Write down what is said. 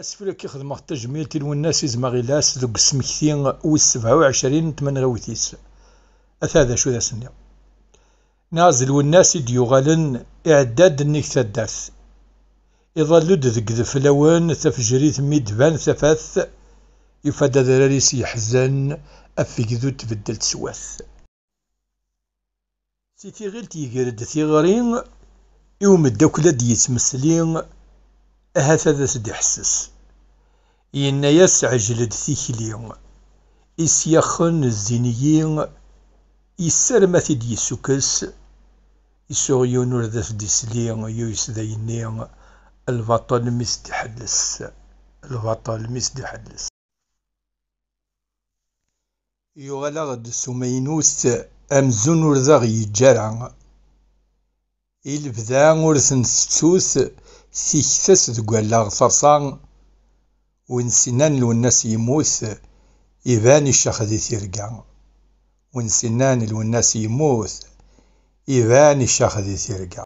أسفل كي خدمة تجميل الوناس يزما غيلاس ذوك السمكتين و27 تمنغوتيس أثاذا شو ذا سنيا نازل والناس يديوغالن إعداد النيك تدارت يظلد ذك ذفلوان تفجريت ميدفان ثفاث يفاد ذراريس يحزن أفيك ذو تبدل تسواث سيتي غير تيقرد ثيغرين يوم الدوكلة يتمثلين أهاثا ذا سدي حسس ينا يسعجلد ثيكلين يسيخن الزينيين يسرمث دي سكس يسوغيون ورد سدي سلين يسدينين البطل مسدي حلس البطل مسدي حلس يغلغد سمينوس أمزون ورذاغ يجارع البدا ورثن ستوث ثيكتس دقوالاغ صرصان ونسنان الوناس يموت يبان الشخ ذي ثيرقا ونسنان الوناس يموت يبان الشخ ذي ثيرقا.